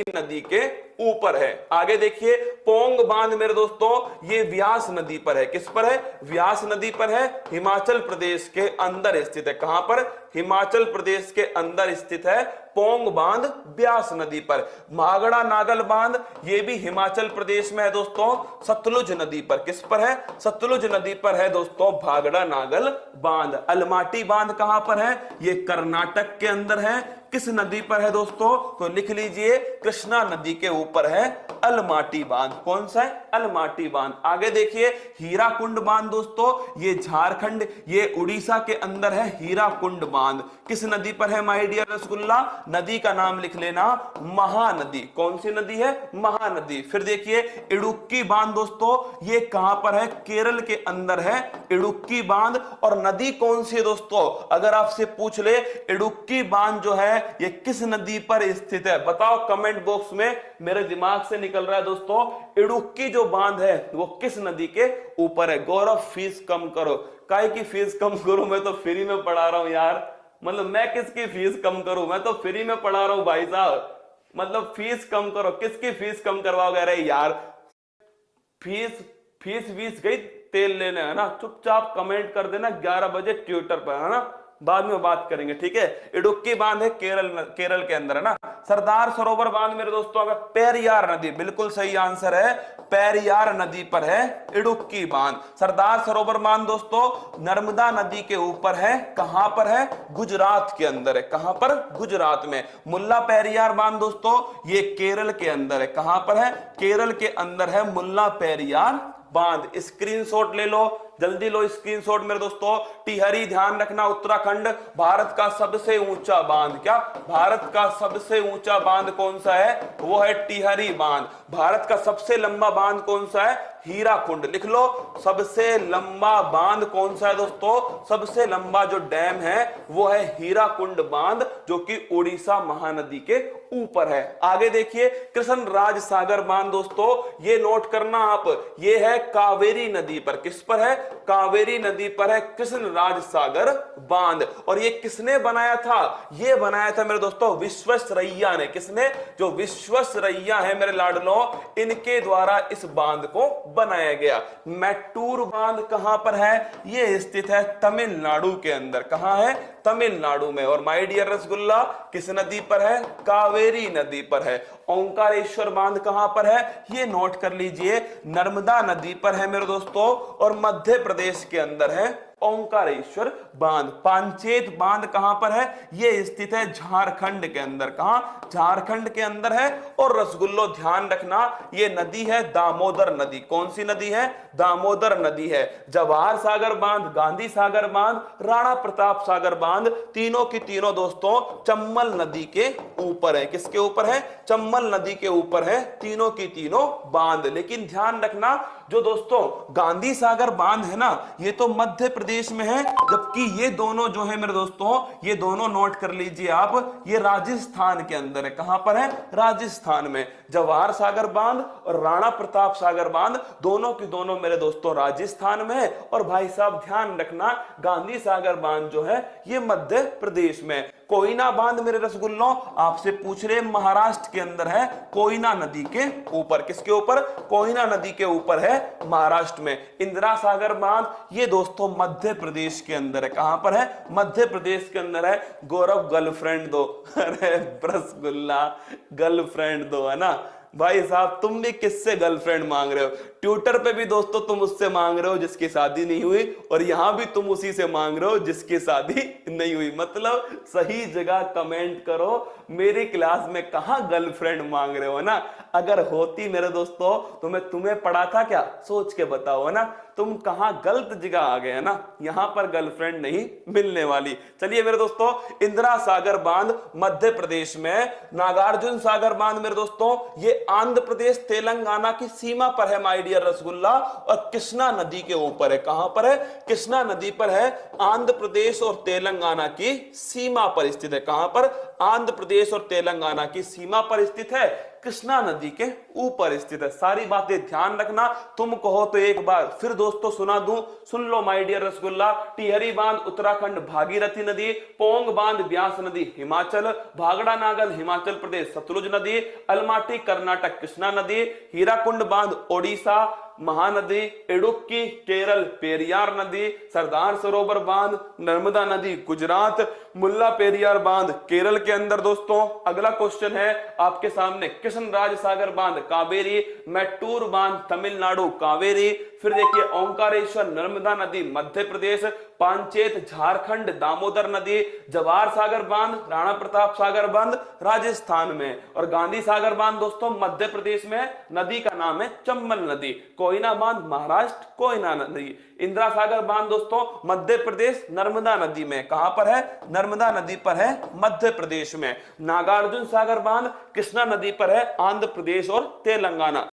नदी के ऊपर है। आगे देखिए पोंग बांध मेरे दोस्तों ये व्यास नदी पर है। किस पर है? व्यास नदी पर है, हिमाचल प्रदेश के अंदर स्थित है। कहां पर? हिमाचल प्रदेश के अंदर स्थित है पोंग बांध व्यास नदी पर। मागड़ा नागल बांध ये भी हिमाचल प्रदेश में है दोस्तों, सतलुज नदी पर। किस पर है? सतलुज नदी पर है दोस्तों भागड़ा नागल बांध। अलमाटी बांध कहां पर है? ये कर्नाटक के अंदर है। किस नदी पर है दोस्तों? तो लिख लीजिए कृष्णा नदी के ऊपर है अलमाटी बांध। कौन सा है? अलमाटी बांध। आगे देखिए हीराकुंड बांध दोस्तों ये झारखंड, ये उड़ीसा के अंदर है हीराकुंड बांध। किस नदी पर है माय डियर रसगुल्ला? नदी का नाम लिख लेना महानदी। कौन सी नदी है? महानदी। फिर देखिए इडुक्की बांध दोस्तों ये कहां पर है? केरल के अंदर है इडुक्की बांध। और नदी कौन सी है दोस्तों? अगर आपसे पूछ ले इडुक्की बांध जो है ये किस नदी पर स्थित है, बताओ कमेंट बॉक्स में। मेरे दिमाग से निकल रहा है दोस्तों इडुक्की जो बांध है वो किस नदी के ऊपर है? गौरव फीस कम करो। काहे की फीस कम करो? मैं तो फ्री में पढ़ा रहा हूं यार। मतलब मैं किसकी फीस कम करूं? मैं तो फ्री में पढ़ा रहा हूं भाई साहब। मतलब फीस कम करो। किसकी फीस कम करवाओगे? अरे यार फीस गई तेल लेने, है ना। चुपचाप कमेंट कर देना 11 बजे ट्विटर पर, है ना। बाद में बात करेंगे, ठीक है। इडुक्की बांध है केरल के अंदर, है ना। सरदार सरोवर बांध मेरे दोस्तों अगर पेरियार नदी, बिल्कुल सही आंसर है, पेरियार नदी पर है इडुक्की बांध। सरदार सरोवर बांध दोस्तों नर्मदा नदी के ऊपर है। कहां पर है? गुजरात के अंदर है। कहां पर? गुजरात में। मुल्ला पेरियार बांध दोस्तों ये केरल के अंदर है। कहां पर है? केरल के अंदर है मुल्ला पेरियार बांध। स्क्रीनशॉट ले लो, जल्दी लो स्क्रीनशॉट मेरे दोस्तों। टिहरी ध्यान रखना उत्तराखंड, भारत का सबसे ऊंचा बांध। क्या? भारत का सबसे ऊंचा बांध कौन सा है? वो है टिहरी बांध। भारत का सबसे लंबा बांध कौन सा है? हीराकुंड। लिख लो सबसे लंबा बांध कौन सा है दोस्तों? सबसे लंबा जो डैम है वो है हीराकुंड बांध जो कि उड़ीसा महानदी के ऊपर है। आगे देखिए कृष्ण राज सागर बांध दोस्तों ये नोट करना आप, ये है कावेरी नदी पर। किस पर है? कावेरी नदी पर है कृष्ण राज सागर बांध। और ये किसने बनाया था? ये बनाया था मेरे दोस्तों विश्वेश्वरैया ने। किसने? जो विश्वेश्वरैया है मेरे लाडलो, इनके द्वारा इस बांध को बनाया गया। मैटूर बांध कहां पर है? ये स्थित है तमिलनाडु के अंदर। कहां है? तमिलनाडु में। और माय डियर रसगुल्ला किस नदी पर है? कावेरी नदी पर है। ओंकारेश्वर बांध कहां पर है? ये नोट कर लीजिए नर्मदा नदी पर है मेरे दोस्तों, और मध्य प्रदेश के अंदर है ओंकारेश्वर बांध। पांचेत बांध कहां पर है? ये स्थित है झारखंड के अंदर। कहां? झारखंड के अंदर है। और रसगुल्लो ध्यान रखना ये नदी है दामोदर नदी। कौन सी नदी है? दामोदर नदी है। जवाहर सागर बांध, गांधी सागर बांध, राणा प्रताप सागर बांध, तीनों की तीनों दोस्तों चम्बल नदी के ऊपर है। किसके ऊपर है? चम्बल नदी के ऊपर है तीनों की तीनों बांध। लेकिन ध्यान रखना जो दोस्तों गांधी सागर बांध है ना ये तो मध्य प्रदेश में है, जबकि ये दोनों जो है मेरे दोस्तों ये दोनों नोट कर लीजिए आप, ये राजस्थान के अंदर है। कहां पर है? राजस्थान में। जवाहर सागर बांध और राणा प्रताप सागर बांध दोनों की दोनों मेरे दोस्तों राजस्थान में है। और भाई साहब ध्यान रखना गांधी सागर बांध जो है ये मध्य प्रदेश में। कोयना बांध मेरे रसगुल्लों आपसे पूछ रहे महाराष्ट्र के अंदर है, कोयना नदी के ऊपर। किसके ऊपर? कोयना नदी के ऊपर है महाराष्ट्र में। इंदिरा सागर बांध ये दोस्तों मध्य प्रदेश के अंदर है। कहां पर है? मध्य प्रदेश के अंदर है। गौरव गर्लफ्रेंड दो। अरे रसगुल्ला गर्लफ्रेंड दो, है ना। भाई साहब तुम भी किससे गर्लफ्रेंड मांग रहे हो? ट्विटर पे भी दोस्तों तुम उससे मांग रहे हो जिसकी शादी नहीं हुई, और यहां भी तुम उसी से मांग रहे हो जिसकी शादी नहीं हुई। मतलब सही जगह कमेंट करो। मेरी क्लास में कहां गर्लफ्रेंड मांग रहे हो ना। अगर होती मेरे दोस्तों तो मैं तुम्हें पढ़ा था क्या? सोच के बताओ, है ना। तुम कहां गलत जगह आ गए, है ना। यहां पर गर्लफ्रेंड नहीं मिलने वाली। चलिए मेरे दोस्तों इंदिरा सागर बांध मध्य प्रदेश में। नागार्जुन सागर बांध मेरे दोस्तों ये आंध्र प्रदेश तेलंगाना की सीमा पर है माय डियर रसगुल्ला, और कृष्णा नदी के ऊपर है। कहां पर है? कृष्णा नदी पर है। आंध्र प्रदेश और तेलंगाना की सीमा पर स्थित है। कहां पर? आंध्र प्रदेश और तेलंगाना की सीमा पर स्थित है, कृष्णा नदी के ऊपर स्थित है। सारी बातें ध्यान रखना। तुम कहो तो एक बार फिर दोस्तों दोस्तों सुना दूं, सुन लो माय डियर रसगुल्ला। टिहरी बांध उत्तराखंड भागीरथी नदी, पोंग बांध ब्यास नदी हिमाचल, भागड़ा नागल हिमाचल प्रदेश सतलुज नदी, अलमाटी कर्नाटक कृष्णा नदी, हीराकुंड बांध ओडिशा महानदी, इडुक्की केरल पेरियार नदी, सरदार सरोवर बांध नर्मदा नदी गुजरात, मुल्ला पेरियार बांध केरल के अंदर। दोस्तों अगला क्वेश्चन है आपके सामने, कृष्णराज सागर बांध कावेरी, मैट्टूर बांध तमिलनाडु कावेरी, फिर देखिए ओंकारेश्वर नर्मदा नदी मध्य प्रदेश, पांचेत झारखंड दामोदर नदी, जवाहर सागर बांध राणा प्रताप सागर बांध राजस्थान में, और गांधी सागर बांध दोस्तों मध्य प्रदेश में, नदी का नाम है चंबल नदी, कोयना बांध महाराष्ट्र कोयना नदी, इंदिरा सागर बांध दोस्तों मध्य प्रदेश नर्मदा नदी में, कहां पर है, नर्मदा नदी पर है मध्य प्रदेश में, नागार्जुन सागर बांध कृष्णा नदी पर है आंध्र प्रदेश और तेलंगाना।